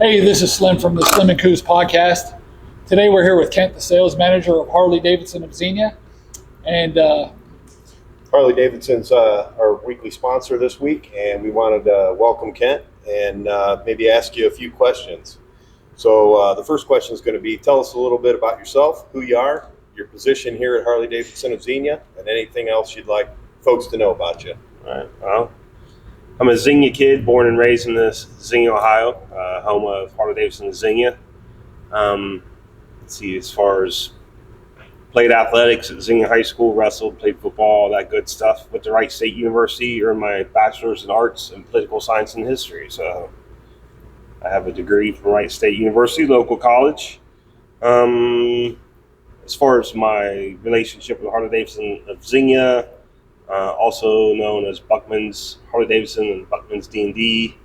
Hey, this is Slim from the Slim and Kooz Podcast. Today we're here with Kent, the sales manager of Harley Davidson of Xenia. And Harley Davidson's our weekly sponsor this week, and we wanted to welcome Kent and maybe ask you a few questions. So the first question is going to be, tell us a little bit about yourself, who you are, your position here at Harley Davidson of Xenia, and anything else you'd like folks to know about you. All right. Well, I'm a Xenia kid, born and raised in Xenia, Ohio, home of Harley Davidson of Xenia. Let's see, as far as played athletics at Xenia High School, wrestled, played football, all that good stuff. Went to Wright State University, earned my bachelor's in arts and political science and history. So I have a degree from Wright State University, local college. As far as my relationship with Harley Davidson of Xenia, also known as Buckminns, Harley Davidson and Buckminns D&D.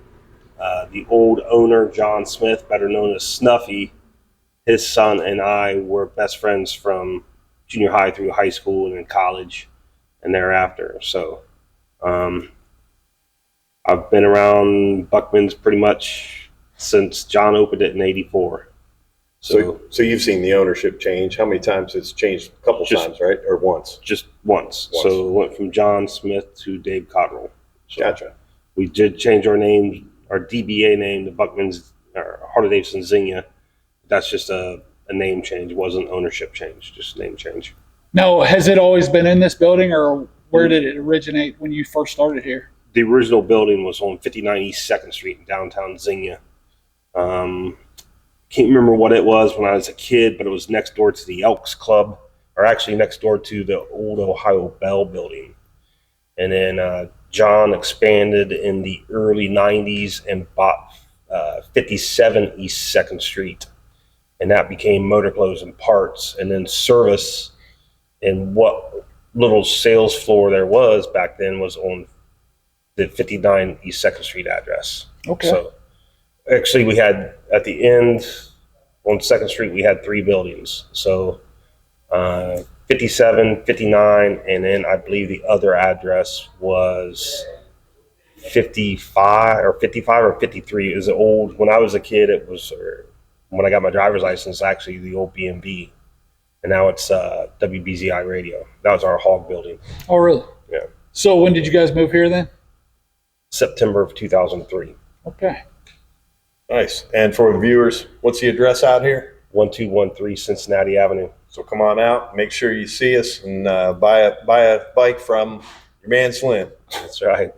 The old owner, John Smith, better known as Snuffy, his son and I were best friends from junior high through high school and in college and thereafter. So I've been around Buckminns pretty much since John opened it in '84. So you've seen the ownership change. How many times it's changed? A couple times, right? Or once? Just once. So it went from John Smith to Dave Cottrell. So gotcha. We did change our name, our DBA name to Buckminns, or Harley Davidson Xenia. That's just a name change. It wasn't ownership change, just name change. now, has it always been in this building, or where did it originate when you first started here? The original building was on 59 East 2nd Street in downtown Xenia. Can't remember what it was when I was a kid, but it was next door to the Elks Club, or actually next door to the old Ohio Bell building. And then John expanded in the early 90s and bought 57 East 2nd Street. And that became Motor Clothes and Parts. And then service, and what little sales floor there was back then was on the 59 East 2nd Street address. Okay. So actually we had, at the end on 2nd Street, we had three buildings. So 57, 59, and then I believe the other address was 55 or 53. It was old. When I was a kid, it was, when I got my driver's license, actually the old B&B. And now it's WBZI Radio. That was our hog building. Oh, really? Yeah. So when did you guys move here then? September of 2003. Okay. Nice. And for the viewers, what's the address out here? 1213 Cincinnati Avenue. So come on out, make sure you see us, and buy a bike from your man Slim. That's right.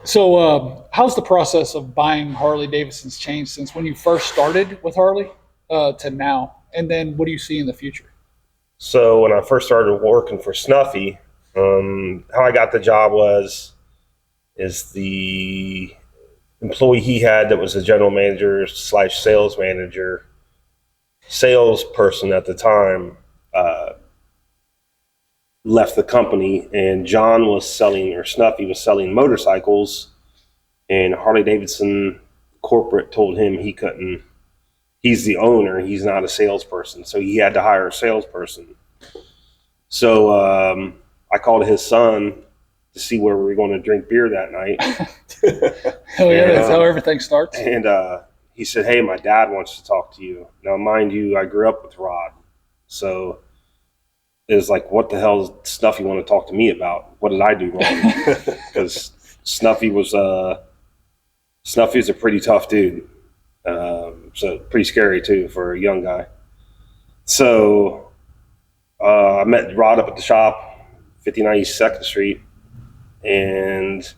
So how's the process of buying Harley Davidson's changed since when you first started with Harley to now? And then what do you see in the future? So when I first started working for Snuffy, how I got the job is the employee he had that was the general manager / sales manager, salesperson at the time, left the company, and John was selling, or Snuffy was selling motorcycles, and Harley Davidson corporate told him he couldn't. He's the owner, he's not a salesperson, so he had to hire a salesperson. So I called his son to see where we were going to drink beer that night. Oh yeah, that's how everything starts. And he said, "Hey, my dad wants to talk to you." Now, mind you, I grew up with Rod, so it was like, what the hell does Snuffy want to talk to me about? What did I do wrong? Because Snuffy was a pretty tough dude. So pretty scary too for a young guy. So I met Rod up at the shop, 59 East 2nd Street, and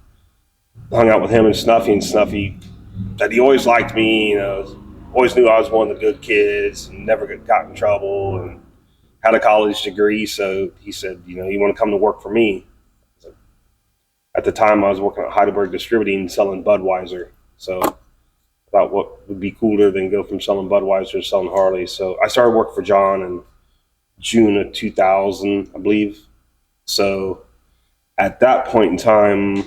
hung out with him and Snuffy said he always liked me, always knew I was one of the good kids and never got in trouble, and had a college degree. So he said, you want to come to work for me? At the time I was working at Heidelberg Distributing, selling Budweiser. So I thought, what would be cooler than go from selling Budweiser to selling Harley? So I started working for John in June of 2000, I believe. So at that point in time,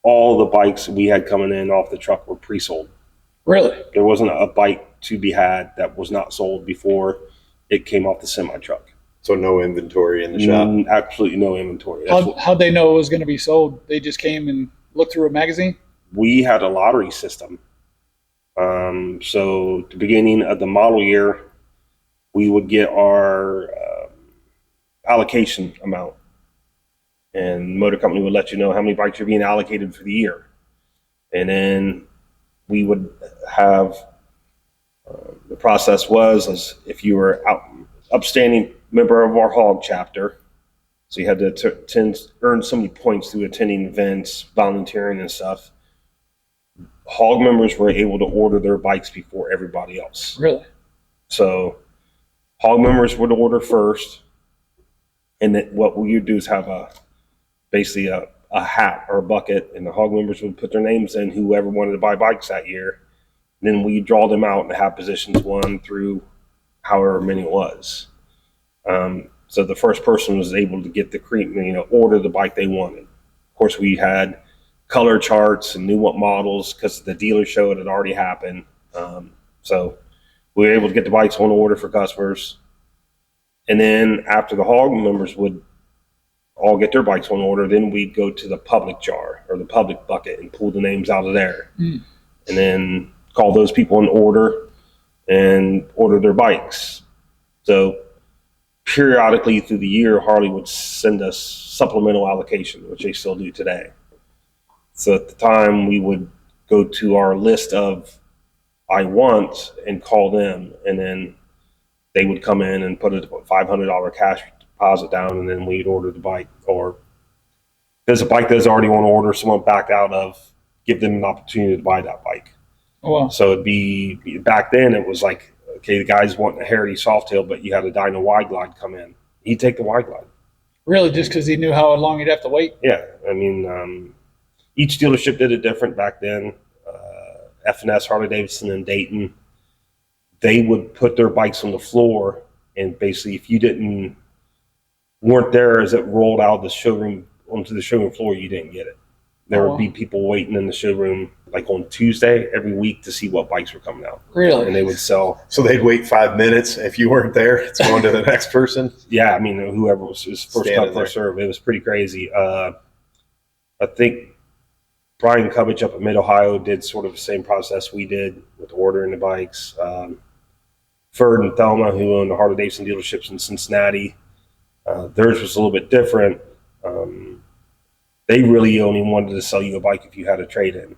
all the bikes we had coming in off the truck were pre-sold. Really? There wasn't a bike to be had that was not sold before it came off the semi-truck. So no inventory in the shop? Absolutely no inventory. How'd they know it was going to be sold? They just came and looked through a magazine? We had a lottery system. So at the beginning of the model year, we would get our allocation amount, and the motor company would let you know how many bikes are being allocated for the year. And then we would have the process was if you were upstanding member of our hog chapter, so you had to earn so many points through attending events, volunteering and stuff. Hog members were able to order their bikes before everybody else. Really? So hog members would order first, and then what we would do is have basically a hat or a bucket, and the hog members would put their names in, whoever wanted to buy bikes that year. Then we draw them out and have positions 1 through however many it was. So the first person was able to get order the bike they wanted. Of course, we had color charts and knew what models because the dealer show it had already happened. So we were able to get the bikes on order for customers. And then after the hog members would all get their bikes on order, then we'd go to the public jar or the public bucket and pull the names out of there. And then call those people in order and order their bikes. So periodically through the year, Harley would send us supplemental allocation, which they still do today. So at the time, we would go to our list of I want and call them, and then they would come in and put a $500 cash deposit down, and then we'd order the bike. Or if there's a bike that's already on order, someone backed out of, give them an opportunity to buy that bike. Oh, wow. So it'd be, back then it was like, okay, the guy's wanting a Heritage Softail, but you had a Dyno Wide Glide come in. He'd take the Wide Glide. Really? Just because he knew how long he'd have to wait? Yeah. I mean, each dealership did it different back then. F&S Harley Davidson in Dayton, they would put their bikes on the floor, and basically if you weren't there as it rolled out of the showroom onto the showroom floor, you didn't get it. There would be people waiting in the showroom like on Tuesday every week to see what bikes were coming out. Really? And they would sell. So they'd wait 5 minutes. If you weren't there, it's going to the next person. Yeah, I mean, whoever was first come, first serve. It was pretty crazy. I think Brian Cubbage up at Mid-Ohio did sort of the same process we did with ordering the bikes. Ferd and Thelma, who owned the Harley Davidson dealerships in Cincinnati, theirs was a little bit different. They really only wanted to sell you a bike if you had a trade-in,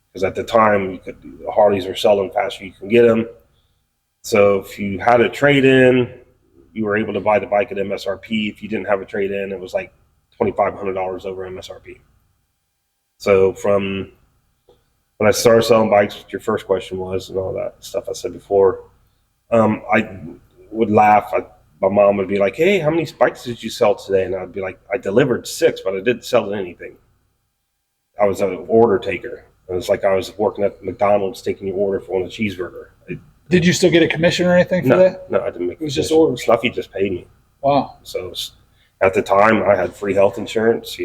because at the time the Harleys were selling faster you can get them. So if you had a trade-in, you were able to buy the bike at MSRP. If you didn't have a trade-in, it was like $2,500 over MSRP. So from when I started selling bikes, what your first question was and all that stuff I said before, I would laugh. My mom would be like, hey, how many bikes did you sell today? And I'd be like, I delivered 6, but I didn't sell anything. I was an order taker. It was like I was working at McDonald's taking your order for a cheeseburger. Did you still get a commission or anything for that? No, I didn't make it. It was just orders. Snuffy just paid me. Wow. So at the time, I had free health insurance.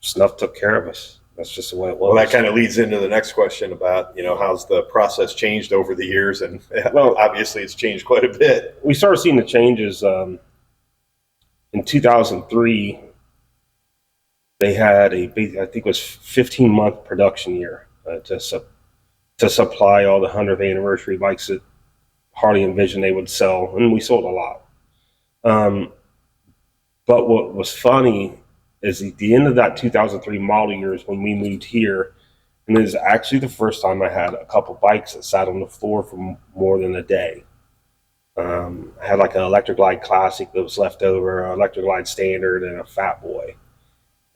Snuff took care of us. That's just the way it was. Well, that kind of leads into the next question about, how's the process changed over the years? And well, obviously it's changed quite a bit. We started seeing the changes in 2003. They had I think it was 15-month production year to supply all the 100th anniversary bikes that Harley envisioned they would sell, and we sold a lot. But what was funny is at the end of that 2003 model years when we moved here, and it was actually the first time I had a couple bikes that sat on the floor for more than a day. I had like an Electric Glide Classic that was left over, an Electric Glide Standard, and a Fat Boy.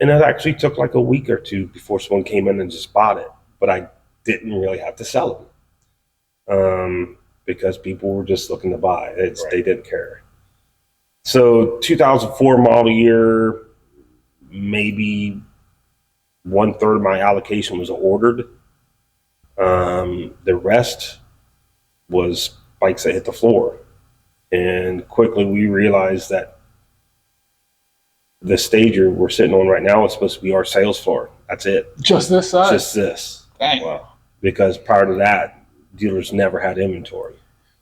And it actually took like a week or two before someone came in and just bought it. But I didn't really have to sell them because people were just looking to buy. They didn't care. So 2004 model year, maybe 1/3 of my allocation was ordered. The rest was bikes that hit the floor. And quickly we realized that the stager we're sitting on right now is supposed to be our sales floor. That's it. Just this size? Just this. Dang. Wow. Because prior to that, dealers never had inventory.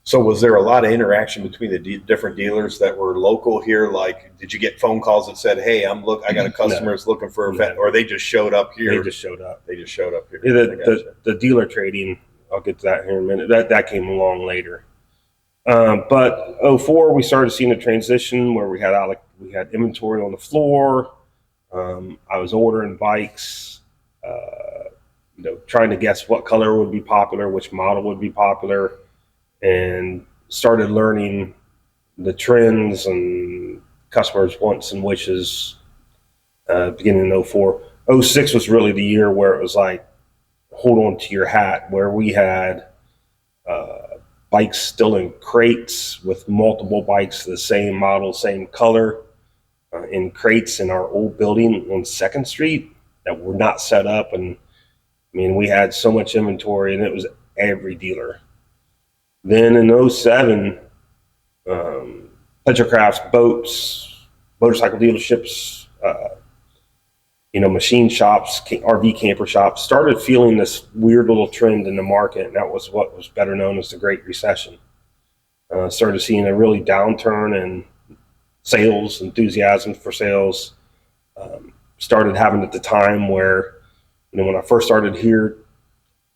So was there a lot of interaction between the different dealers that were local here? Like, did you get phone calls that said, hey, I got a customer that's looking for a vet, or they just showed up here? They just showed up. They just showed up here. Yeah, the dealer trading, I'll get to that here in a minute. That came along later. But 04, we started seeing a transition where we had inventory on the floor. I was ordering bikes, trying to guess what color would be popular, which model would be popular, and started learning the trends and customers' wants and wishes beginning in 04. 06 was really the year where it was like, hold on to your hat, where we had bikes still in crates with multiple bikes, the same model, same color, in crates in our old building on 2nd Street that were not set up. And I mean, we had so much inventory, and it was every dealer. Then in 07, Petrocrafts, boats, motorcycle dealerships, machine shops, RV camper shops started feeling this weird little trend in the market, and that was what was better known as the Great Recession. Started seeing a really downturn in sales, enthusiasm for sales. Started having at the time where, when I first started here,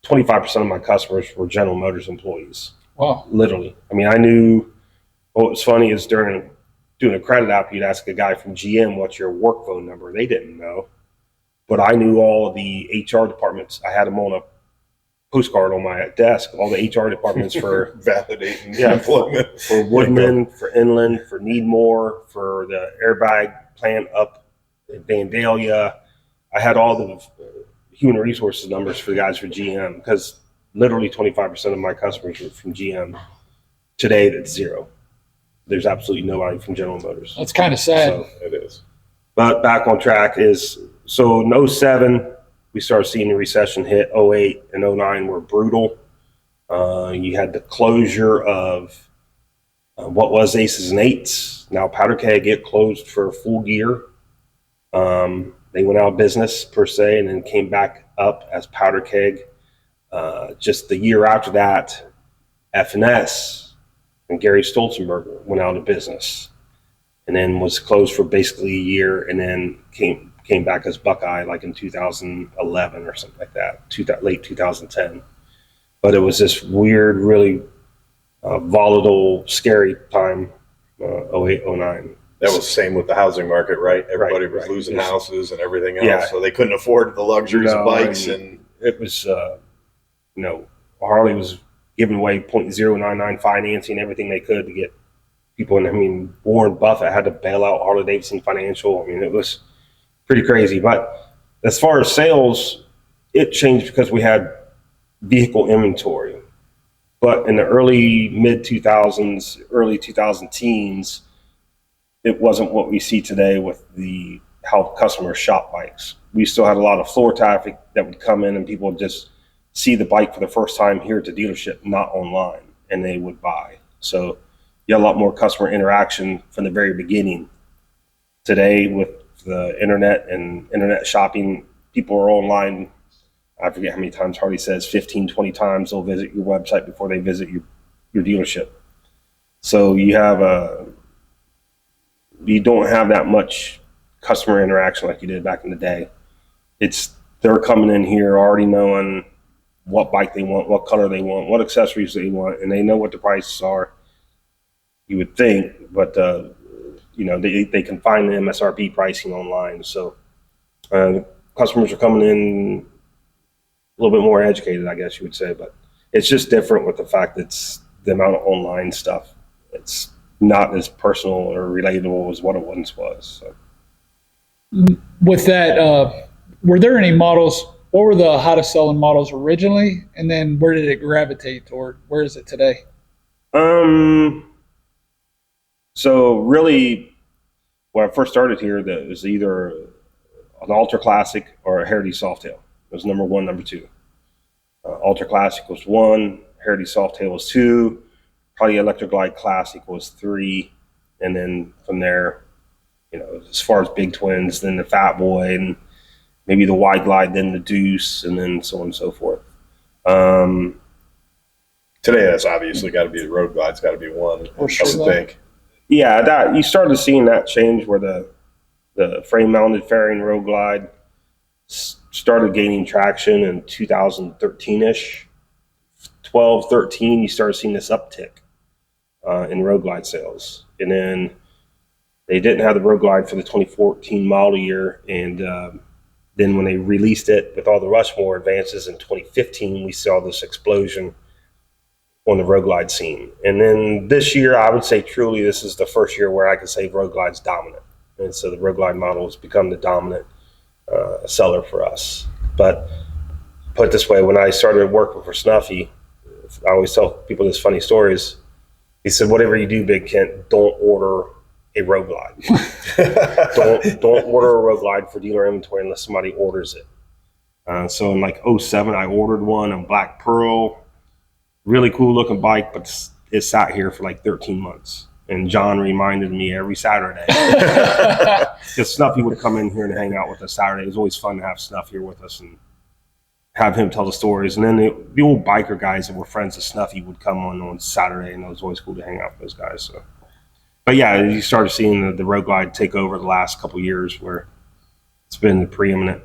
25% of my customers were General Motors employees. Wow. Literally. I mean, I knew, what was funny is during doing a credit app, you'd ask a guy from GM, what's your work phone number? They didn't know. But I knew all of the HR departments. I had them on a postcard on my desk, all the HR departments for validating employment. For Woodman, for Inland, for Needmore, for the airbag plant up in Vandalia. I had all the human resources numbers for the guys for GM, because literally 25% of my customers were from GM. Today, that's zero. There's absolutely nobody from General Motors. That's kind of sad. So, it is. But back on track is, so in 07, we started seeing the recession hit. 08 and 09 were brutal. You had the closure of what was Aces and Eights. Now Powder Keg, it closed for a full year. They went out of business per se, and then came back up as Powder Keg. Just the year after that, F&S and Gary Stolzenberger went out of business, and then was closed for basically a year, and then came back as Buckeye like in 2011 or something like that, late 2010. But it was this weird, really volatile, scary time, 08, 09. That was the same with the housing market, right? Everybody was losing houses and everything else, so they couldn't afford the luxuries of bikes. And it was, Harley was giving away 0.099 financing, everything they could to get people in. I mean, Warren Buffett had to bail out Harley Davidson Financial. I mean, it was pretty crazy. But as far as sales, it changed because we had vehicle inventory. But in the early mid-2000s, early 2010s, it wasn't what we see today with how customers shop bikes. We still had a lot of floor traffic that would come in, and people would just see the bike for the first time here at the dealership, not online, and they would buy. So you had a lot more customer interaction from the very beginning. Today, with the internet and internet shopping, people are online. I forget how many times Harley says, 15, 20 times they'll visit your website before they visit your dealership. So you don't have that much customer interaction like you did back in the day. They're coming in here already knowing what bike they want, what color they want, what accessories they want, and they know what the prices are, you would think, but they can find the MSRP pricing online. So customers are coming in a little bit more educated, I guess you would say, but it's just different with the fact that it's the amount of online stuff. It's not as personal or relatable as what it once was. So. With that, were there any models? What were the hottest selling models originally, and then where did it gravitate toward? Where is it today? So really, when I first started here, it was either an Ultra Classic or a Heritage Softail. It was number one, number two. Ultra Classic was one, Heritage Softail was two, probably Electric Glide Classic was three, and then from there, as far as big twins, then the Fat Boy, and maybe the Wide Glide, then the Deuce, and then so on and so forth. Today, that's obviously got to be the Road Glide's got to be one, I would think. Yeah, that you started seeing that change where the frame-mounted fairing Road Glide started gaining traction in 2013-ish 12, 13, you started seeing this uptick in Road Glide sales. And then they didn't have the Road Glide for the 2014 model year. And then when they released it with all the Rushmore advances in 2015, we saw this explosion on the Road Glide scene. And then this year, I would say truly this is the first year where I can say Road Glide's dominant. And so the Road Glide model has become the dominant seller for us. But put it this way, when I started working for Snuffy, I always tell people this funny stories. He said, whatever you do, Big Kent, don't order a Road Glide. don't order a Road Glide for dealer inventory unless somebody orders it. So in like 07, I ordered one on Black Pearl. Really cool looking bike, but it sat here for like 13 months. And John reminded me every Saturday. Because Snuffy would come in here and hang out with us Saturday. It was always fun to have Snuff here with us and have him tell the stories. And then the old biker guys that were friends of Snuffy would come on Saturday, and it was always cool to hang out with those guys. So, but yeah, you started seeing the Road Glide take over the last couple of years where it's been the preeminent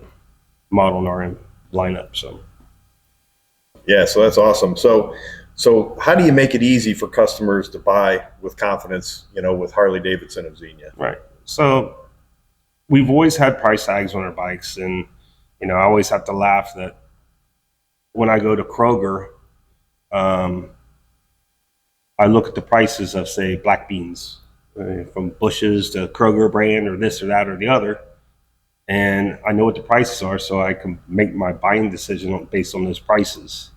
model in our lineup. So. Yeah, so that's awesome. So how do you make it easy for customers to buy with confidence, with Harley Davidson of Xenia? Right. So we've always had price tags on our bikes, and I always have to laugh that when I go to Kroger, I look at the prices of, say, black beans, from Bush's to Kroger brand or this or that or the other, and I know what the prices are, so I can make my buying decision based on those prices.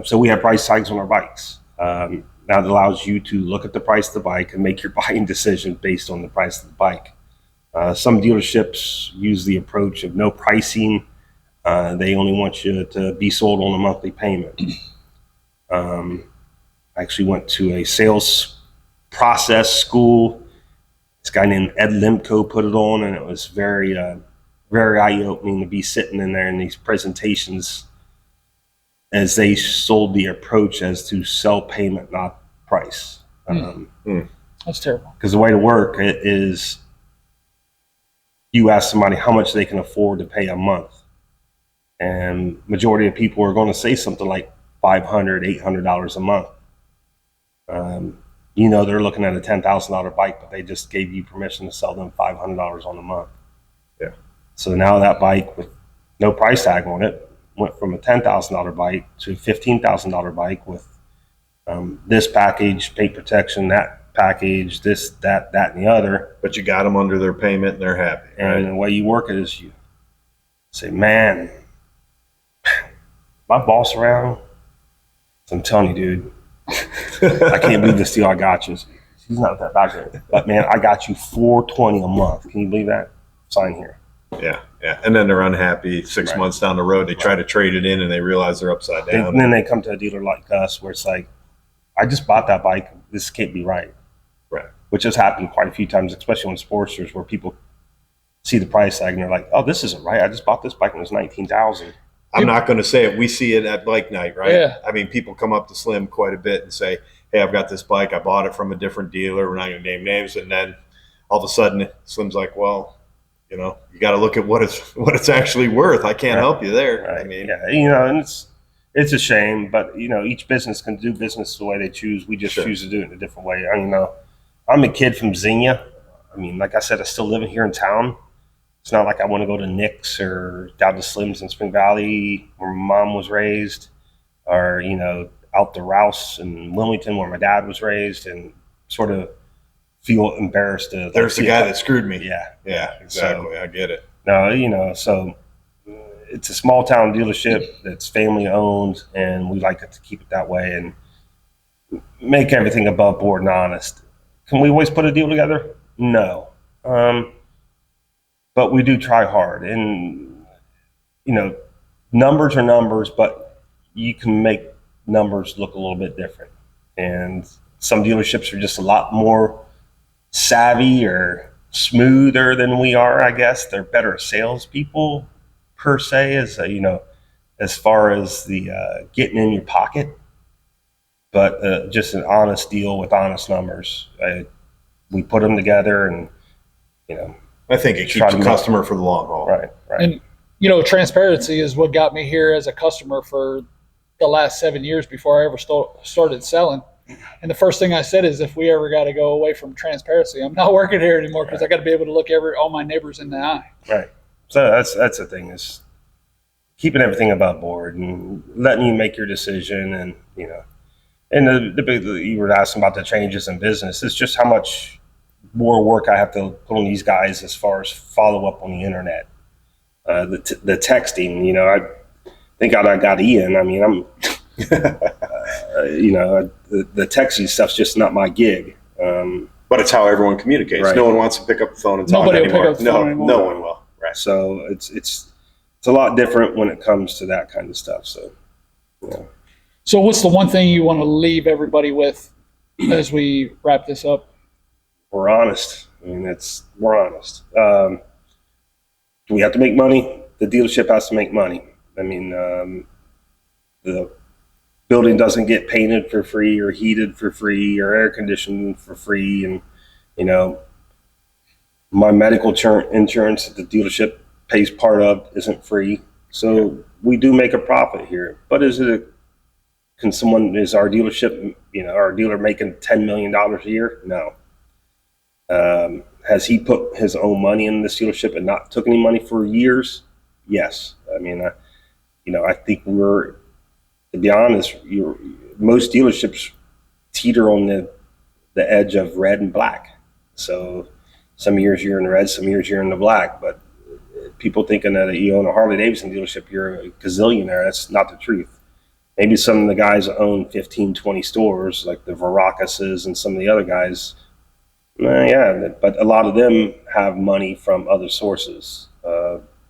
So we have price tags on our bikes. That allows you to look at the price of the bike and make your buying decision based on the price of the bike. Some dealerships use the approach of no pricing. They only want you to be sold on a monthly payment. I actually went to a sales process school. This guy named Ed Limco put it on, and it was very, very eye-opening to be sitting in there in these presentations as they sold the approach as to sell payment, not price. That's terrible. Because the way to work it is you ask somebody how much they can afford to pay a month. And majority of people are going to say something like $500, $800 a month. They're looking at a $10,000 bike, but they just gave you permission to sell them $500 on a month. Yeah. So now that bike with no price tag on it went from a $10,000 bike to a $15,000 bike with this package, paint protection, that package, this, that, and the other. But you got them under their payment and they're happy. And right? the way you work it is you say, man, my boss around, so I'm telling you, dude, I can't believe this deal I got you. He's not that bad, but man, I got you $420 a month. Can you believe that? Sign here. Yeah. And then they're unhappy 6 months down the road. They try to trade it in and they realize they're upside down. And then they come to a dealer like us where it's like, I just bought that bike. This can't be right. Right. Which has happened quite a few times, especially on Sportsters, where people see the price tag and they're like, oh, this isn't right. I just bought this bike and it was $19,000. I'm not going to say it. We see it at bike night, right? Yeah. I mean, people come up to Slim quite a bit and say, hey, I've got this bike. I bought it from a different dealer. We're not going to name names. And then all of a sudden Slim's like, well, you got to look at what it's actually worth. I can't help you there. Right. I mean, yeah, and it's a shame, but each business can do business the way they choose. We just choose to do it in a different way. I'm a kid from Xenia. I mean, like I said, I still live here in town. It's not like I want to go to Nick's or down to Slim's in Spring Valley where my mom was raised, or out to Rouse in Wilmington where my dad was raised, and sort of feel embarrassed to. There's the guy that screwed me. Yeah, exactly. I get it. No, so it's a small town dealership that's family owned, and we like it to keep it that way and make everything above board and honest. Can we always put a deal together? No. But we do try hard, and numbers are numbers, but you can make numbers look a little bit different. And some dealerships are just a lot more savvy or smoother than we are, I guess. They're better salespeople per se, as far as the getting in your pocket. But just an honest deal with honest numbers. We put them together, and I think it keeps the customer for the long haul. Right. And transparency is what got me here as a customer for the last 7 years before I ever started selling. And the first thing I said is, if we ever got to go away from transparency, I'm not working here anymore, because I got to be able to look all my neighbors in the eye. Right. So that's the thing, is keeping everything above board and letting you make your decision. And, and the big, you were asking about the changes in business. It's just how much more work I have to put on these guys as far as follow up on the internet, the texting. I thank God I got Ian. I mean, I'm, the texting stuff's just not my gig. But it's how everyone communicates. Right. No one wants to pick up the phone and talk Nobody will anymore. pick up the phone anymore. No one will. Right. So it's a lot different when it comes to that kind of stuff. So, So what's the one thing you want to leave everybody with as we wrap this up? we're honest. I mean, we're honest. Do we have to make money? The dealership has to make money. I mean, the building doesn't get painted for free or heated for free or air conditioned for free. And, my medical insurance that the dealership pays part of isn't free. So we do make a profit here. But is our dealership, our dealer making $10 million a year? No. Has he put his own money in this dealership and not took any money for years? Yes. I mean, I think to be honest, most dealerships teeter on the edge of red and black. So some years you're in the red, some years you're in the black. But people thinking that you own a Harley Davidson dealership, you're a gazillionaire. That's not the truth. Maybe some of the guys that own 15, 20 stores, like the Veracases and some of the other guys, but a lot of them have money from other sources,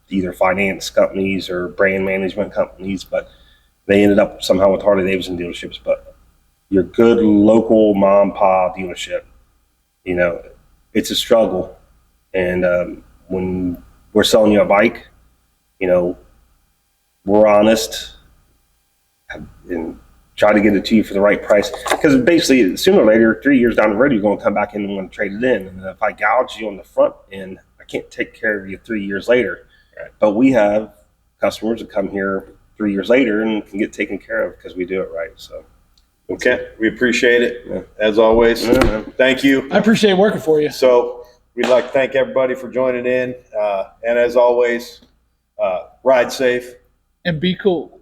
either finance companies or brand management companies, but they ended up somehow with Harley Davidson dealerships. But your good local mom and pop dealership, it's a struggle. And when we're selling you a bike, we're honest and try to get it to you for the right price. Because basically, sooner or later, 3 years down the road, you're going to come back in and want to trade it in. And if I gouge you on the front end, I can't take care of you 3 years later. Right. But we have customers that come here 3 years later and can get taken care of because we do it right. So, okay, we appreciate it, as always. Thank you. I appreciate working for you. So we'd like to thank everybody for joining in. And as always, ride safe. And be cool.